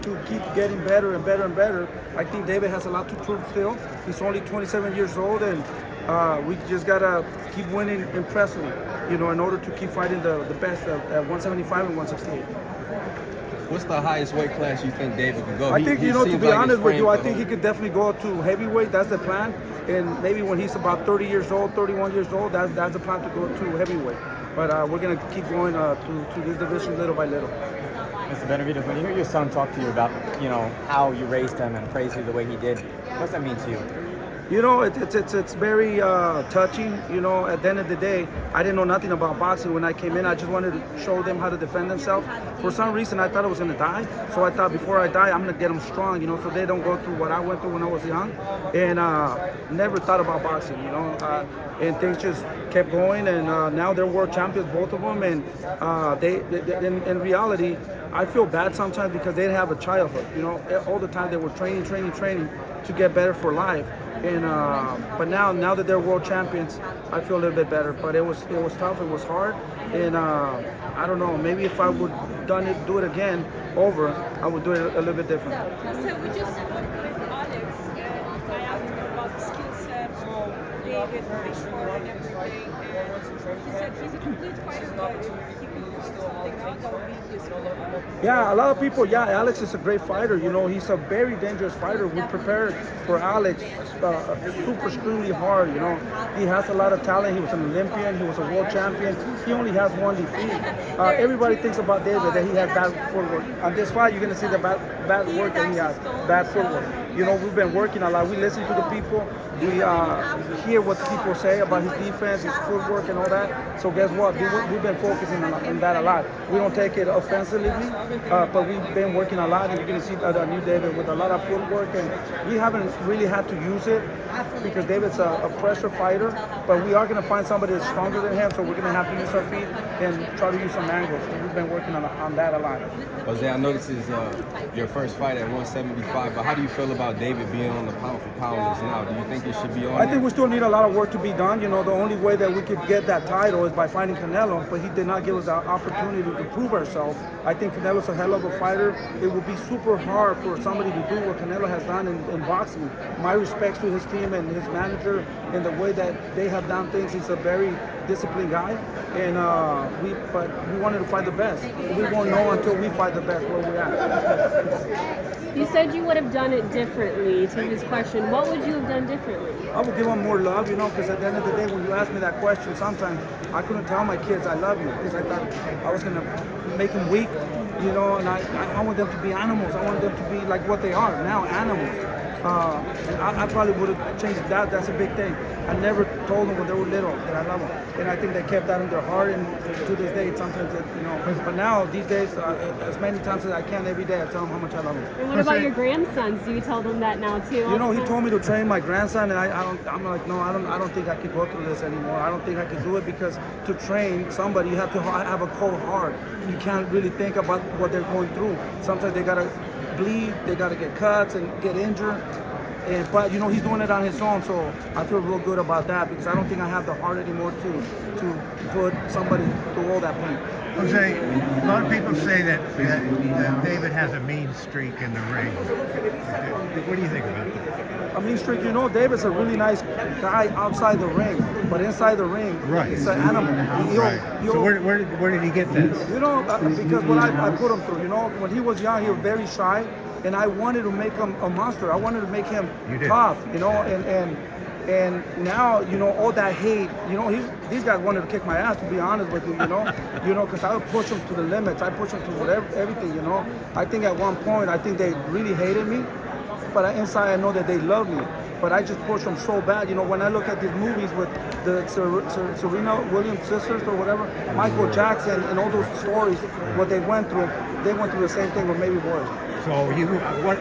To keep getting better and better and better. I think David has a lot to prove still. He's only 27 years old, and we just gotta keep winning impressively, in order to keep fighting the best at 175 and 168. What's the highest weight class you think David could go? I think, to be honest with you, I think he could definitely go to heavyweight. That's the plan. And maybe when he's about 30 years old, 31 years old, that's the plan to go to heavyweight. But we're going to keep going to this division little by little. Mr. Benavidez, when you hear your son talk to you about, how you raised him and praise you the way he did, what does that mean to you? It's very touching. At the end of the day, I didn't know nothing about boxing when I came in. I just wanted to show them how to defend themselves. For some reason, I thought I was going to die. So I thought before I die, I'm going to get them strong, so they don't go through what I went through when I was young. And never thought about boxing, and things just kept going. And now they're world champions, both of them. And they in reality, I feel bad sometimes because they didn't have a childhood. All the time they were training to get better for life. And but now that they're world champions, I feel a little bit better. But it was tough. It was hard. And I don't know. Maybe if I would do it again I would do it a little bit different. So we just spoke with Alex, and I asked him about the skill set of David, sport and everything. And he said he's a complete fighter, but if he can pull something out, that would be his goal. Yeah, a lot of people. Yeah, Alex is a great fighter. He's a very dangerous fighter. We prepared for Alex super extremely hard. He has a lot of talent. He was an Olympian. He was a world champion. He only has one defeat. Everybody thinks about David that he has bad footwork. On this fight, you're gonna see the bad work that he has. Bad footwork. We've been working a lot. We listen to the people. We hear what people say about his defense, his footwork, and all that. So guess what? We've been focusing on that a lot. We don't take it offensively, but we've been working a lot. And you're going to see the new David with a lot of footwork. And we haven't really had to use it because David's a pressure fighter. But we are going to find somebody that's stronger than him. So we're going to have to use our feet and try to use some angles. And we've been working on that a lot. Jose, I know this is your first fight at 175, but how do you feel about David being on the pound for pound list now? Do you think he should be on I think we still need a lot of work to be done. The only way that we could get that title is by fighting Canelo, but he did not give us the opportunity to prove ourselves. I think Canelo's a hell of a fighter. It would be super hard for somebody to do what Canelo has done in boxing. My respects to his team and his manager and the way that they have done things. He's a very disciplined guy, and we wanted to fight the best. We won't know until we fight the best where we're at. You said you would have done it differently. To his question, what would you have done differently? I would give him more love, because at the end of the day, when you ask me that question, sometimes I couldn't tell my kids I love you because I thought I was going to make them weak, and I want them to be animals. I want them to be like what they are now, animals. And I probably would have changed that. That's a big thing. I never told them when they were little that I love them. And I think they kept that in their heart. And to this day, sometimes, But now, these days, as many times as I can every day, I tell them how much I love them. And what about your grandsons? Do you tell them that now too? He told me to train my grandson, and I'm like, no, I don't think I can go through this anymore. I don't think I can do it because to train somebody, you have to have a cold heart. You can't really think about what they're going through. Sometimes they gotta bleed, they gotta get cuts and get injured. But he's doing it on his own, so I feel real good about that because I don't think I have the heart anymore to put somebody through all that pain. Jose, a lot of people say that David has a mean streak in the ring. What do you think about that? A mean streak, David's a really nice guy outside the ring, but inside the ring, he's an animal. So where did he get this? Because what I put him through, when he was young, he was very shy. And I wanted to make him a monster. I wanted to make him tough, and now, all that hate, these guys wanted to kick my ass, to be honest with you, because I would push them to the limits. I push them to whatever, everything, I think at one point, they really hated me, but inside I know that they love me. But I just push them so bad, when I look at these movies with the Serena Williams sisters or whatever, Michael Jackson and all those stories, what they went through the same thing, but maybe worse. So what